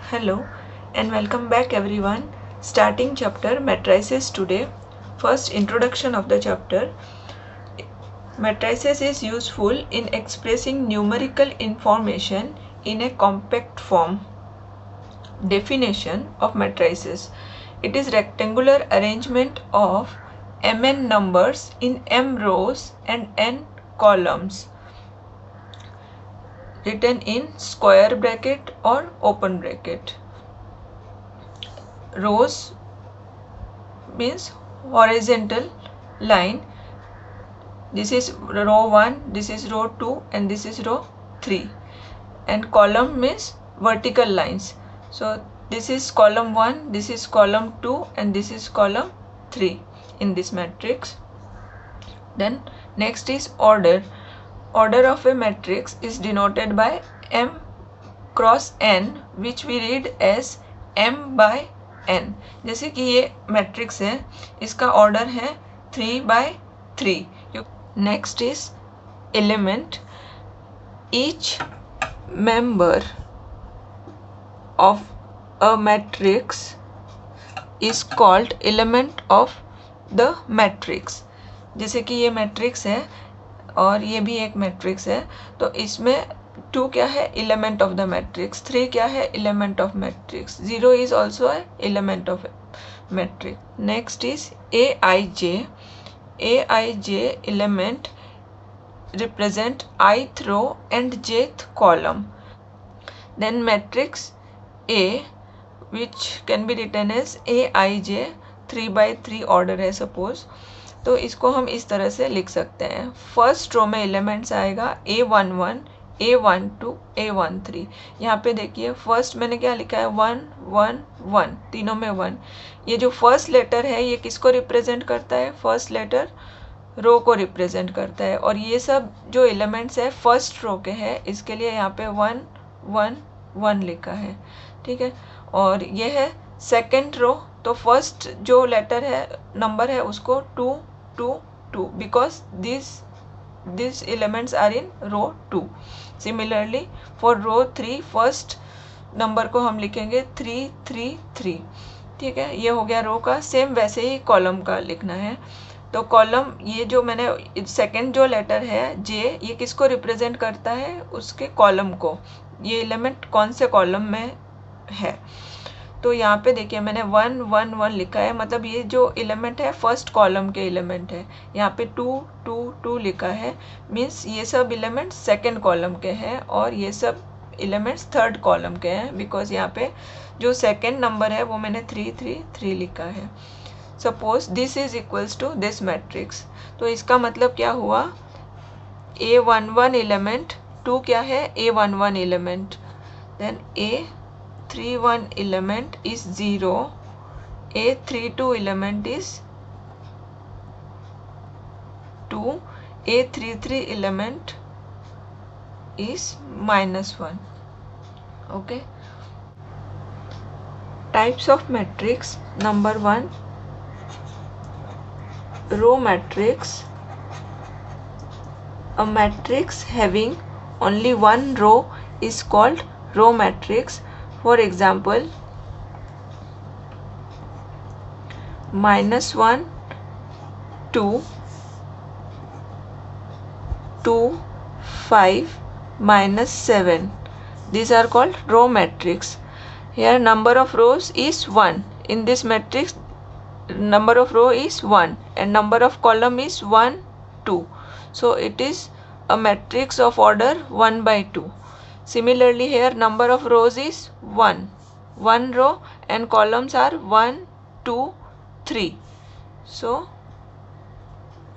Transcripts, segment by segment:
Hello and welcome back everyone. Starting chapter matrices today. First introduction of the chapter. Matrices is useful in expressing numerical information in a compact form. Definition of matrices. It is rectangular arrangement of mn numbers in m rows and n columns, written in square bracket or open bracket. Rows means horizontal line. This is row 1, this is row 2 and this is row 3. And column means vertical lines. So this is column 1, this is column 2 and this is column 3 in this matrix. Then next is order. Order of a matrix is denoted by m cross n, which we read as m by n. जैसे कि ये matrix है, इसका order है 3/3. Next is element. Each member of a matrix is called element of the matrix. जैसे कि ये matrix है और ये भी एक मैट्रिक्स है, तो इसमें 2 क्या है, एलिमेंट ऑफ द मैट्रिक्स. 3 क्या है, element of matrix. 0 is also a element of matrix. Next is aij. aij element represent ith row and jth column. Then matrix A, which can be written as aij, 3/3 order है suppose, तो इसको हम इस तरह से लिख सकते हैं. फर्स्ट रो में एलिमेंट्स आएगा a11, a12, a13. यहाँ पे देखिए फर्स्ट मैंने क्या लिखा है, 1 1 1, तीनों में 1. ये जो फर्स्ट लेटर है ये किसको रिप्रेजेंट करता है, फर्स्ट लेटर रो को रिप्रेजेंट करता है. और ये सब जो एलिमेंट्स है फर्स्ट रो के हैं, इसके लिए यहाँ पे 1 1 1 लिखा है. ठीक है. और ये है सेकेंड रो, तो फर्स्ट जो लेटर है नंबर है उसको 2 2 2, because this elements are in row 2. Similarly for row 3 first number को हम लिखेंगे 3 3 3. ठीक है, ये हो गया रो का. सेम वैसे ही कॉलम का लिखना है. तो कॉलम, ये जो मैंने सेकंड जो लेटर है जे, ये किसको रिप्रेजेंट करता है, उसके कॉलम को. ये एलिमेंट कौन से कॉलम में है, तो यहाँ पे देखिए मैंने 1 1 1 लिखा है, मतलब ये जो एलिमेंट है फर्स्ट कॉलम के एलिमेंट है. यहाँ पे 2 2 2 लिखा है, मीन्स ये सब एलिमेंट सेकंड कॉलम के हैं और ये सब एलिमेंट्स थर्ड कॉलम के हैं, बिकॉज यहाँ पे जो सेकंड नंबर है वो मैंने 3 3 3 लिखा है. Suppose this is equals to this matrix, तो इसका मतलब क्या हुआ, a11 एलिमेंट 2 क्या है, a11 element. Then a31 element is 0, a32 element is 2, a33 element is -1. Okay. Types of matrix. Number 1, row matrix. A matrix having only one row is called row matrix. For example, -1 2 2 5 -7. These are called row matrix. Here number of rows is 1. In this matrix number of row is 1 and number of column is 1 2, so it is a matrix of order 1/2. Similarly here number of rows is 1 row and columns are 1 2 3, so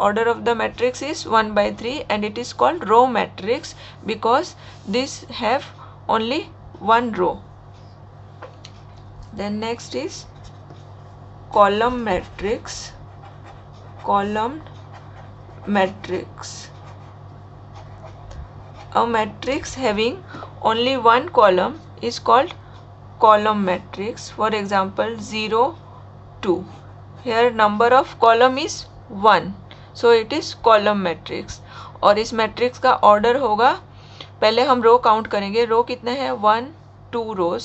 order of the matrix is 1/3 and it is called row matrix because this have only one row. Then next is column matrix. Column matrix. A matrix having only one column is called column matrix. For example 0 2. Here number of column is 1, so it is column matrix. और इस matrix का order होगा, पहले हम row count करेंगे. रो कितने हैं, 1 2 रोज,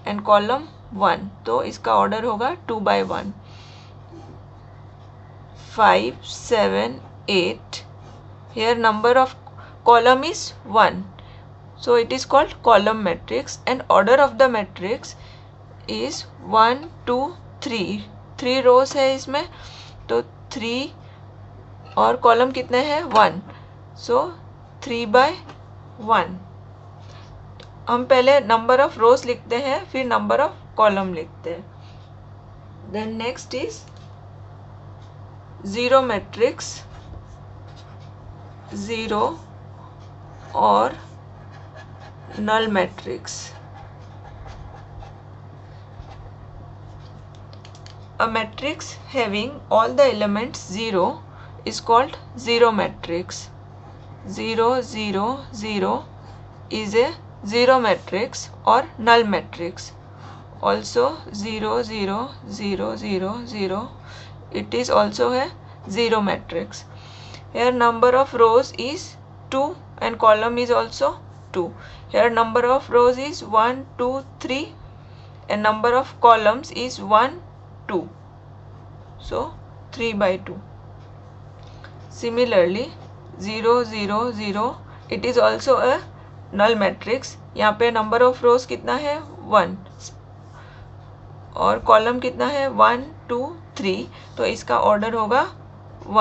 and column 1, तो इसका ऑर्डर होगा 2 by 1. 5, 7, 8. Here number of column is 1. So it is called column matrix, and order of the matrix is 1, 2, 3. 3 rows है इसमें, तो 3 और कॉलम कितने हैं 1. सो 3 by 1. हम पहले नंबर ऑफ रोज लिखते हैं, फिर नंबर ऑफ कॉलम लिखते हैं. Then next is zero matrix. Zero और null matrix. A matrix having all the elements 0 is called zero matrix. 0, 0, 0 is a zero matrix or null matrix. Also 0, 0, 0, 0, 0, it is also a zero matrix. Here number of rows is 2 and column is also 2. Here number of rows is 1, 2, 3 and number of columns is 1, 2. So 3 by 2. Similarly 0, 0, 0 it is also a null matrix. यहाँ पे number of rows कितना है 1 और column कितना है 1, 2, 3, तो इसका order होगा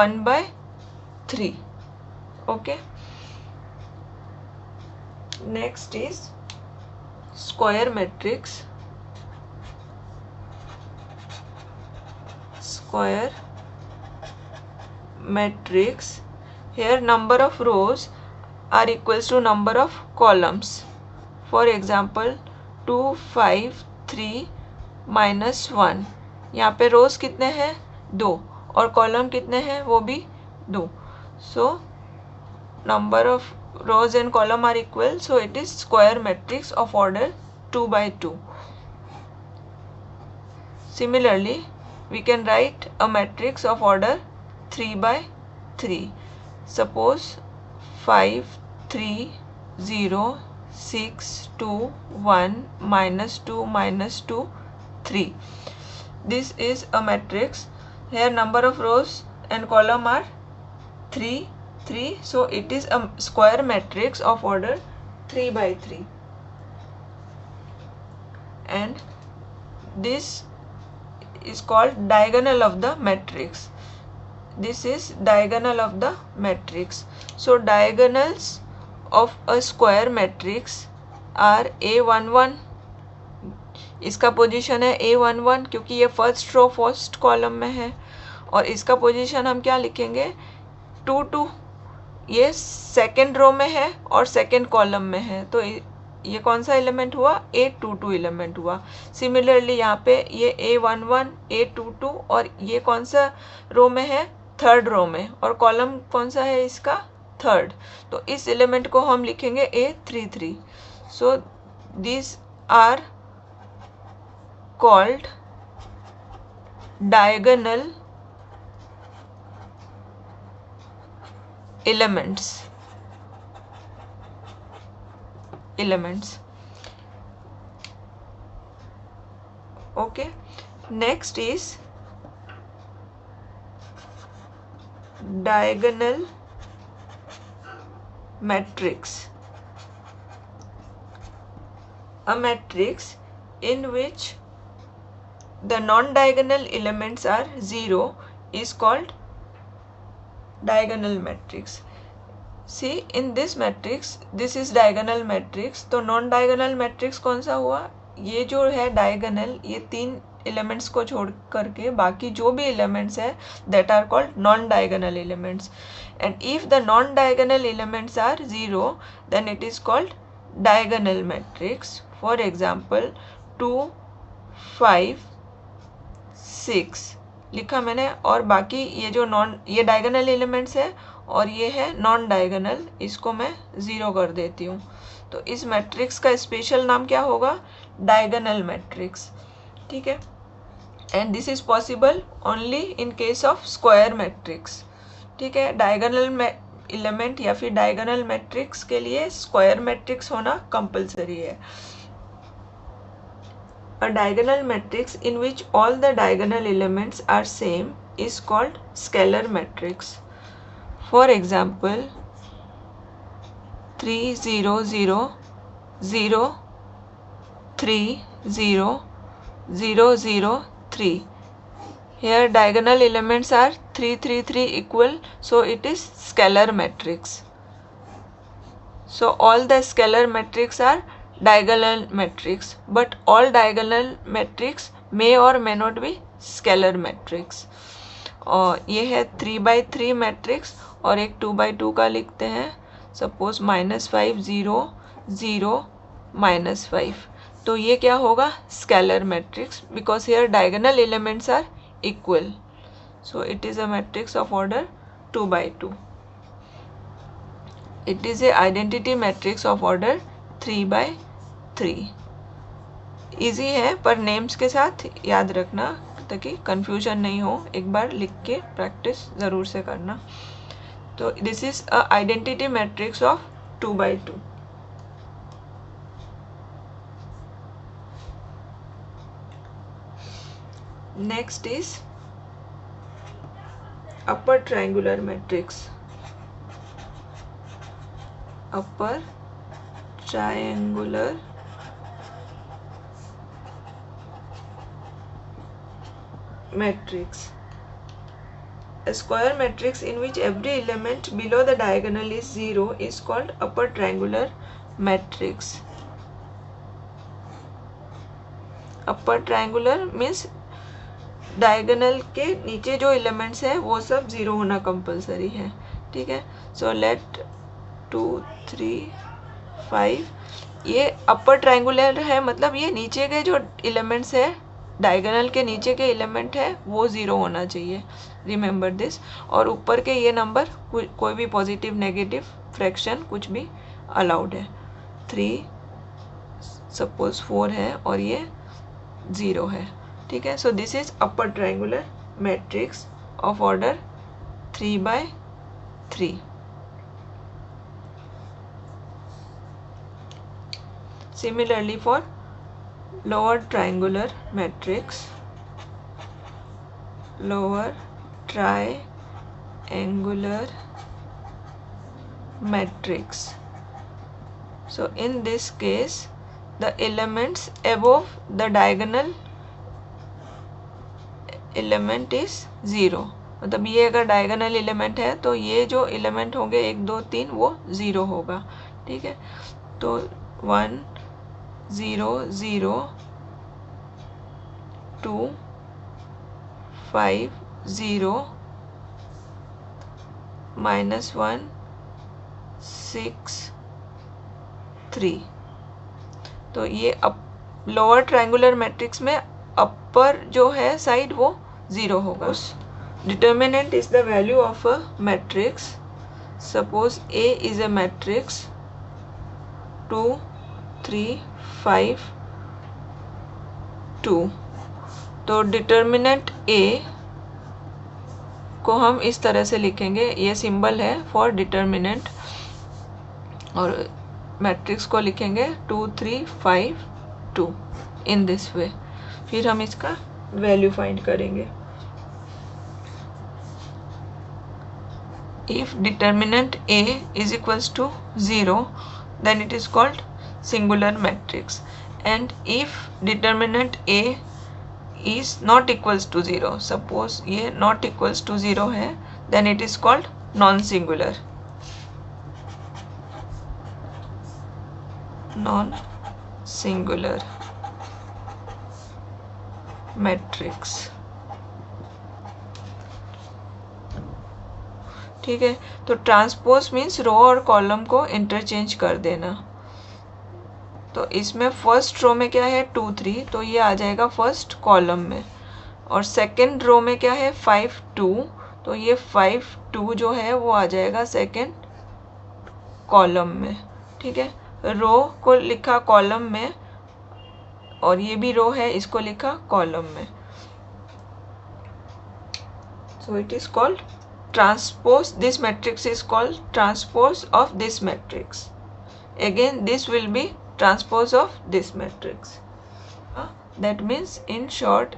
1 by 3. Okay. Next is square matrix. Square matrix. Here number of rows are equals to number of columns. For example 2, 5, 3, -1. यहाँ पे rows कितने हैं 2 और column कितने हैं वो भी 2. So number of rows and column are equal, so it is square matrix of order 2 by 2. Similarly we can write a matrix of order 3 by 3. Suppose 5, 3, 0, 6, 2, 1, -2, -2, 3. This is a matrix. Here number of rows and column are 3, 3, so it is a square matrix of order 3 by 3. And this is called diagonal of the matrix. This is diagonal of the matrix. So diagonals of a square matrix are A11. इसका position है A11 क्योंकि ये first row first column में है, और इसका position हम क्या लिखेंगे 2, 2. ये सेकेंड रो में है और सेकेंड कॉलम में है, तो ये कौन सा एलिमेंट हुआ A22 एलिमेंट हुआ. सिमिलरली यहाँ पे ये A11, A22 और ये कौन सा रो में है थर्ड रो में, और कॉलम कौन सा है इसका थर्ड, तो इस एलिमेंट को हम लिखेंगे A33. So this are called diagonal elements. Okay, next is diagonal matrix. A matrix in which the non-diagonal elements are 0 is called diagonal matrix. See in this matrix, this is diagonal matrix, तो non diagonal matrix कौन सा हुआ, ये जो है diagonal, ये 3 elements को छोड़ करके बाकी जो भी एलिमेंट्स है that are called non diagonal elements. And if the non diagonal elements are 0 then it is called diagonal matrix. For example 2, 5, 6 लिखा मैंने, और बाकी ये जो ये डायगोनल एलिमेंट्स है और ये है नॉन डायगोनल, इसको मैं 0 कर देती हूँ. तो इस मैट्रिक्स का स्पेशल नाम क्या होगा डायगोनल मैट्रिक्स. ठीक है, and this is possible only in case of square matrix. ठीक है, डायगोनल एलिमेंट या फिर डायगोनल मैट्रिक्स के लिए स्क्वायर मैट्रिक्स होना कंपलसरी है. A diagonal matrix in which all the diagonal elements are same is called scalar matrix. For example, 3 0 0 0 3 0 0 0 3. Here diagonal elements are 3 3 3 equal, so it is scalar matrix. So all the scalar matrix are diagonal matrix, but all diagonal matrix may or may not be scalar matrix. और ये है 3/3 matrix और एक 2/2 का लिखते हैं, suppose -5 0 0 -5. तो ये क्या होगा? Scalar matrix, because here diagonal elements are equal. So it is a matrix of order 2/2. It is a identity matrix of order 3/3. Easy है, पर नेम्स के साथ याद रखना ताकि कंफ्यूजन नहीं हो. एक बार लिख के प्रैक्टिस ज़रूर से करना. तो this is a identity matrix of 2/2. Next is upper triangular matrix. upper triangular matrix. A square matrix in which every element below the diagonal is 0 is called upper triangular matrix. Upper triangular means diagonal के नीचे जो elements हैं वो सब 0 होना compulsory है. ठीक है. सो लेट 2 3 5 ये अपर ट्रायंगुलर है, मतलब ये नीचे के जो एलिमेंट्स है, डायगोनल के नीचे के एलिमेंट है वो 0 होना चाहिए. Remember this. और ऊपर के ये नंबर कोई भी पॉजिटिव नेगेटिव फ्रैक्शन कुछ भी अलाउड है. 3 सपोज 4 है और ये 0 है. ठीक है. So this is upper triangular matrix of order 3/3. Similarly for lower triangular matrix, lower triangular matrix. So in this case the elements above the diagonal element is 0. मतलब ये अगर डायगोनल एलिमेंट है तो ये जो एलिमेंट होंगे 1 2 3 वो 0 होगा. ठीक है. तो 1 0 0 2 5 0 -1 6 3. तो ये लोअर ट्रायंगुलर मैट्रिक्स में अपर जो है साइड वो 0 होगा. Determinant is the value of a matrix. Suppose A is a matrix 2 3 5 2. तो डिटर्मिनेंट A को हम इस तरह से लिखेंगे, ये सिंबल है फॉर डिटर्मिनेंट, और मैट्रिक्स को लिखेंगे 2 3 5 2 इन दिस वे. फिर हम इसका वैल्यू फाइंड करेंगे. If determinant A is equals to 0, then it is called singular matrix. And if determinant A is not equals to 0, suppose ये not equals to 0 है, then it is called non-singular. Non-singular matrix. ठीक है. तो transpose means रो और column को interchange कर देना. तो इसमें फर्स्ट रो में क्या है 2 3, तो ये आ जाएगा फर्स्ट कॉलम में. और सेकंड रो में क्या है 5 2, तो ये 5 2 जो है वो आ जाएगा सेकंड कॉलम में. ठीक है. रो को लिखा कॉलम में और ये भी रो है, इसको लिखा कॉलम में. सो it is called transpose. This matrix is called transpose of this matrix. Again this will be transpose of this matrix. That means in short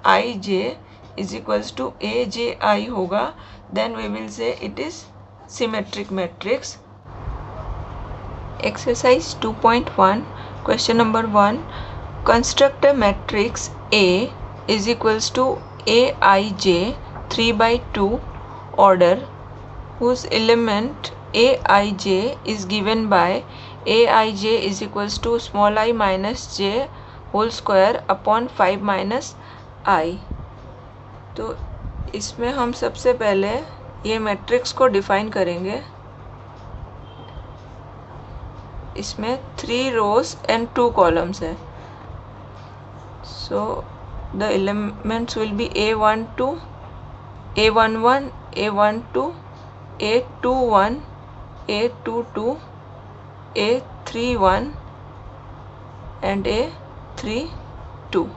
Aij is equals to Aj होगा. Then we will say it is symmetric matrix. Exercise 2.1 question number 1. Construct a matrix A is equals to Aij 3 by 2 order whose element Aij is given by Aij is equals to small I minus j whole square upon 5 minus I. तो इसमें हम सबसे पहले ये matrix को define करेंगे. इसमें 3 rows and 2 columns है. So the elements will be A12, A11, A12, A21, A22, A31 and A32.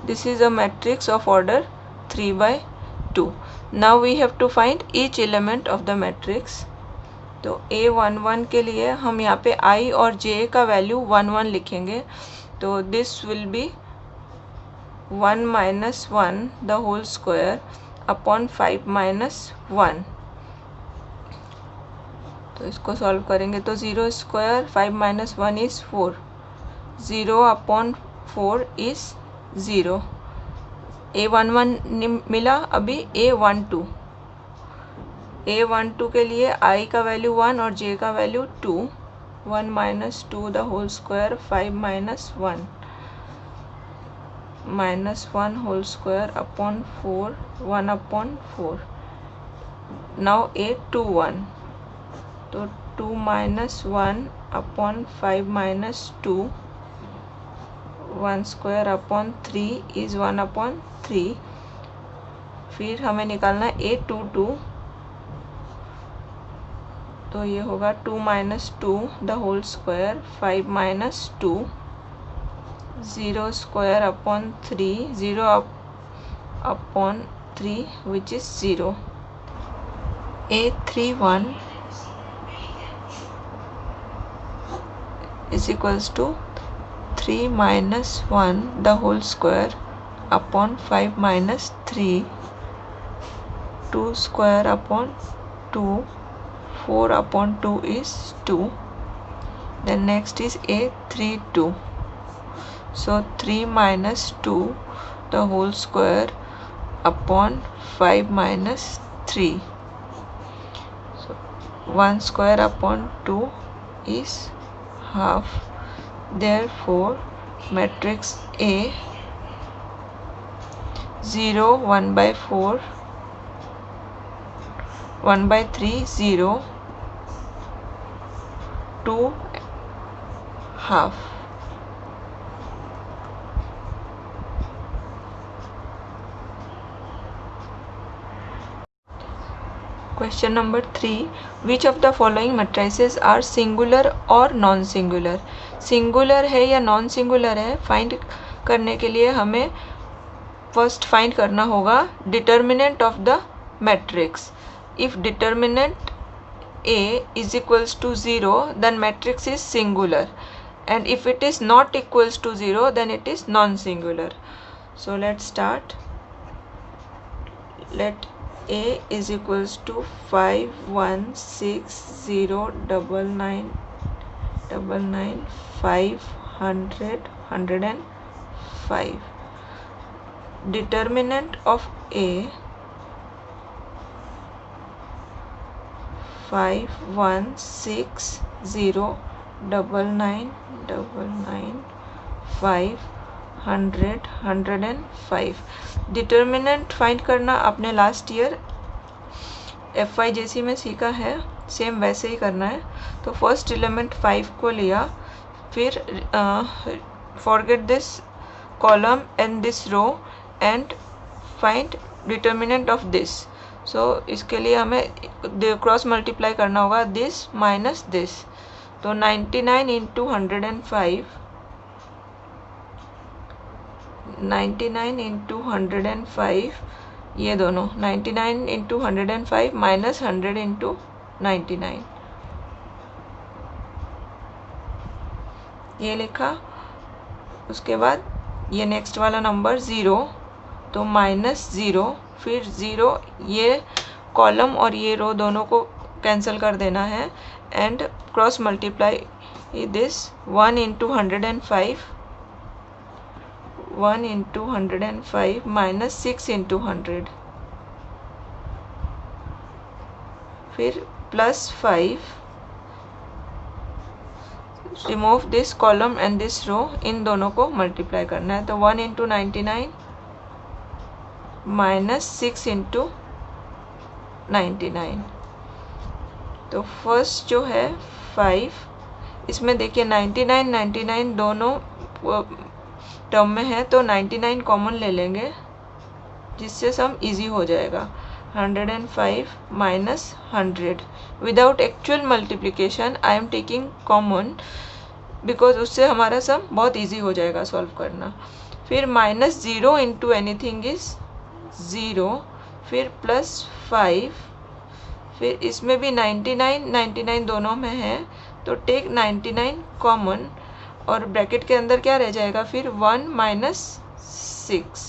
This is a matrix of order 3 by 2. Now we have to find each element of the matrix. तो A11 के लिए हम यहाँ पे I और J का value 1 1 लिखेंगे. तो this will be 1 minus 1 the whole square upon 5 minus 1. तो इसको सॉल्व करेंगे तो 0 square 5 minus 1 is 4. 0 upon 4 is 0. A11 मिला. अभी A12. A12 के लिए I का वैल्यू 1 और J का value 2. 1 minus 2 the whole square 5 minus 1. minus 1 whole square upon 4 1 upon 4. Now A21. तो 2 minus 1 upon 5 minus 2. 1 square upon 3 is 1 upon 3. फिर हमें निकालना A22. तो ये होगा 2 minus 2 the whole square 5 minus 2. 0 square upon 3, 0 upon 3 which is 0. A31 is equals to 3 minus 1 the whole square upon 5 minus 3. 2 square upon 2. 4 upon 2 is 2. Then next is A32. So 3 minus 2 the whole square upon 5 minus 3. So 1 square upon 2 is half. Therefore matrix A 0 1 by 4 1 by 3 0 2 half. Question number 3. Which of the following matrices are singular और non singular? Singular है या non singular है find करने के लिए हमें first find करना होगा determinant of the matrix. If determinant A is equals to 0 then matrix is singular, and if it is not equals to 0 then it is non singular. So let's start. Let A is equals to 5 1 6 0 9 9 9 5 100 105. Determinant of A 5 1 6 0 9 9 9 5 100 105. Determinant find करना आपने last year FYJC में सीखा है, same वैसे ही करना है. तो first element 5 को लिया, फिर forget this column and this row and find determinant of this. So इसके लिए हमें क्रॉस मल्टीप्लाई करना होगा दिस माइनस दिस. तो 99 इंटू 105 99 इंटू 105 ये दोनों 99 इंटू 105 माइनस 100 इंटू 99 ये लिखा. उसके बाद ये नेक्स्ट वाला नंबर 0, तो -0, फिर 0, ये कॉलम और ये रो दोनों को कैंसिल कर देना है and cross multiply this 1 into 105, 1 into 105 minus 6 into 100, फिर +5, remove this column and this row, इन दोनों को मल्टीप्लाई करना है, तो 1 into 99 minus 6 into 99, तो फर्स्ट जो है 5, इसमें देखिए 99 99 दोनों टर्म में है, तो 99 कॉमन ले लेंगे जिससे सम इजी हो जाएगा। 105 minus 100, without actual multiplication I am taking common because उससे हमारा सम बहुत इजी हो जाएगा सॉल्व करना। फिर -0 into एनीथिंग इज 0, फिर +5, फिर इसमें भी 99 99 दोनों में है, तो टेक 99 कॉमन और ब्रैकेट के अंदर क्या रह जाएगा फिर 1 minus 6,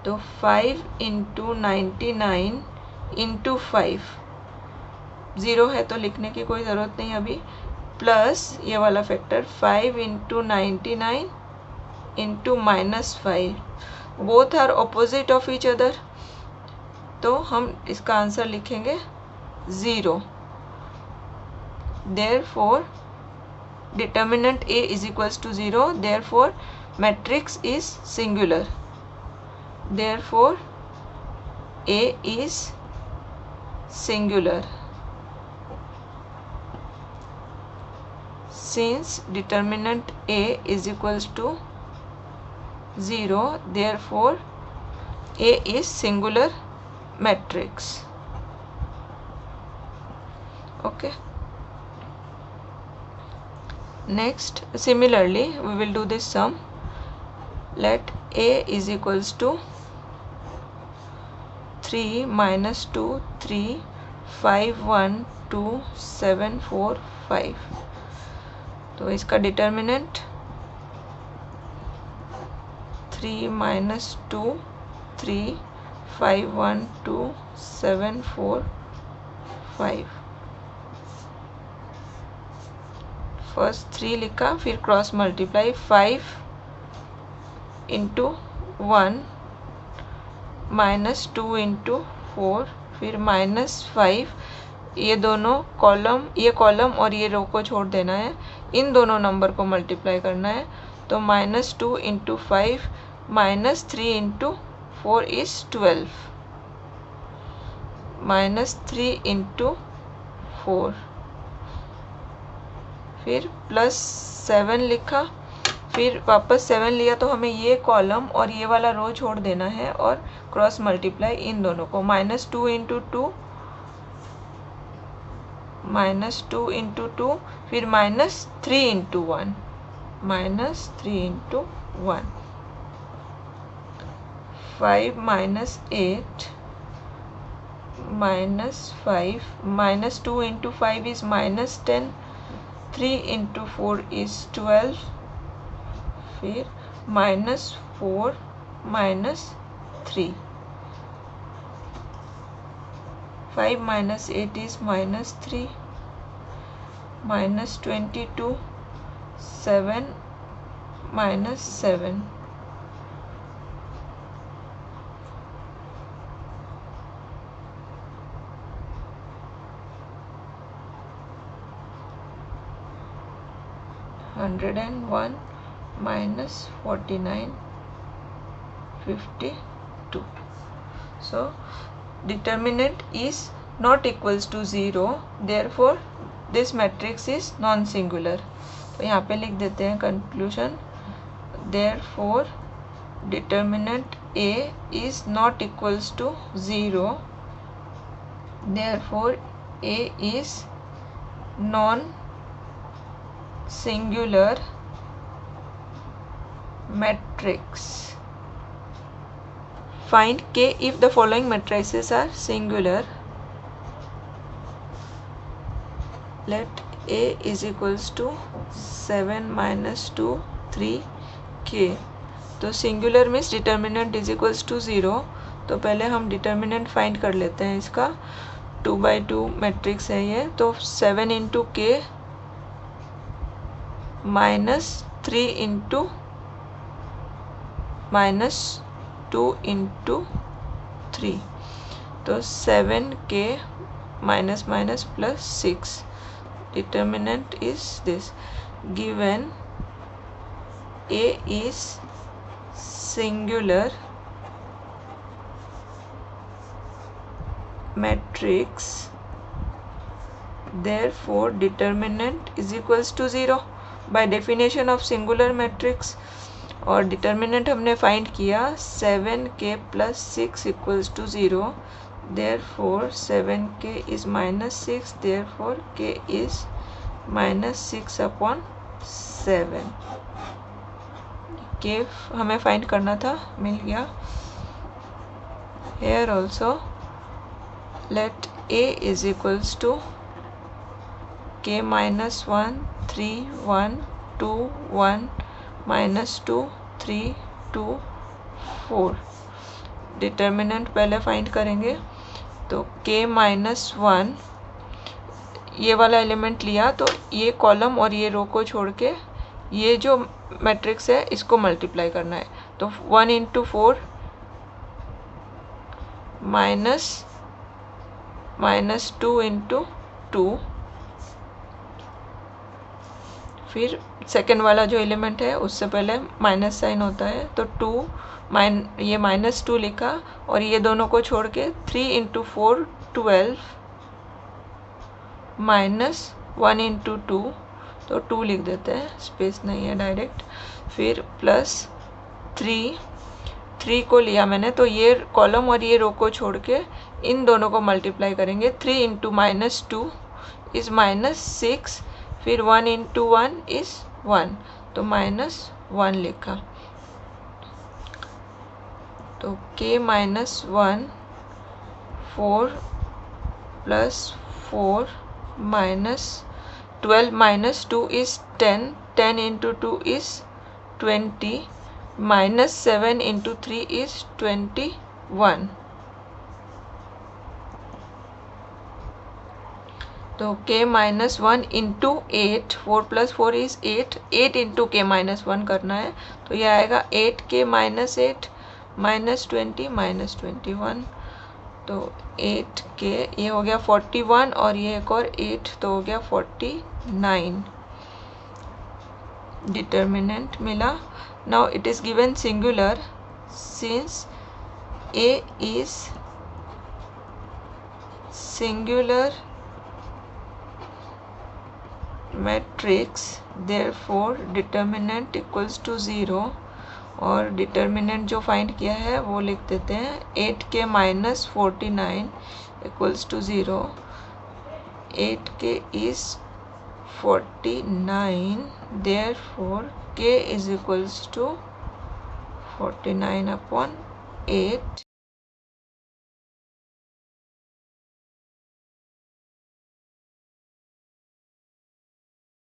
तो 5 into 99 into 5, 0 है तो लिखने की कोई ज़रूरत नहीं अभी, प्लस ये वाला factor 5 into 99 into -5, both are opposite of each other, तो हम इसका आंसर लिखेंगे 0। Therefore determinant A is equals to 0, therefore matrix is singular, therefore A is singular, since determinant A is equals to 0, therefore A is singular matrix. Okay. Next, similarly, we will do this sum. Let A is equals to 3 minus 2 3 5 1 2 7 4 5, तो इसका determinant 3 minus 2 3 5 1 2 7 4 5, first 3 लिखा, फिर cross multiply 5 into 1 minus 2 into 4, फिर -5, ये दोनों column, ये column और ये रो को छोड़ देना है, इन दोनों नंबर को मल्टीप्लाई करना है, तो -2 into 5 -3 into 4 is 12, -3 into 4, फिर +7 लिखा, फिर वापस 7 लिया, तो हमें ये कॉलम और ये वाला रो छोड़ देना है और क्रॉस मल्टीप्लाई इन दोनों को, -2 into 2 -2 into 2, फिर -3 into 1 -3 into 1, 5 minus 8 -5 -2 into 5 is -10, 3 into 4 is 12, फिर -4 -3, 5 minus 8 is -3, -22, 7 -7, -101 -49, 52. So determinant is not equals to 0, therefore this matrix is non-singular. तो यहाँ पे लिख देते हैं conclusion, therefore determinant A is not equals to 0, therefore A is non-singular matrix. Find K if the following matrices are singular. Let a is equals to 7 - 2 3k। तो singular means determinant is equals to 0। तो पहले हम determinant find कर लेते हैं इसका। 2×2 matrix है ये, तो 7 × k -3 × -2 × 3, तो 7k -+ 6। determinant is this. Given A is singular matrix, therefore determinant is equals to 0 by definition of singular matrix। और डिटर्मिनेंट हमने फाइंड किया 7k + 6 equals to 0, therefore 7k is -6, therefore k is -6/7। k हमें find करना था, मिल गया। here also let a is equals to k - 1 3 1 2 1 -2 3 2 4। Determinant पहले find करेंगे, तो k - 1 ये वाला एलिमेंट लिया, तो ये कॉलम और ये रो को छोड़ के ये जो मैट्रिक्स है इसको मल्टीप्लाई करना है। तो 1 × 4 -2 × 2, फिर सेकेंड वाला जो एलिमेंट है उससे पहले माइनस साइन होता है, तो 2 ये -2 लिखा, और ये दोनों को छोड़ के 3 × 4 12 -1 × 2, तो 2 लिख देते हैं, स्पेस नहीं है डायरेक्ट। फिर +3 को लिया मैंने, तो ये कॉलम और ये रो को छोड़ के इन दोनों को मल्टीप्लाई करेंगे। 3 × -2 इज़ -6, फिर 1 × 1 इज़ 1, तो -1 लिखा। तो k - 1 4 + 4 -12 - 2 is 10, 10 × 2 is 20, -7 × 3 is 21। तो k - 1 × 8, 4 + 4 is 8, 8 × k - 1 करना है, तो यह आएगा 8k - 8 -20 -21। तो 8k ये हो गया 41, और ये एक और 8, तो हो गया 49। डिटर्मिनेंट मिला। Now it is given singular, since A is singular matrix, therefore determinant equals to 0। और डिटर्मिनेंट जो फाइंड किया है वो लिख देते हैं, 8k - 49 equals to 0। 8k is 49, therefore k is equals to 49/8।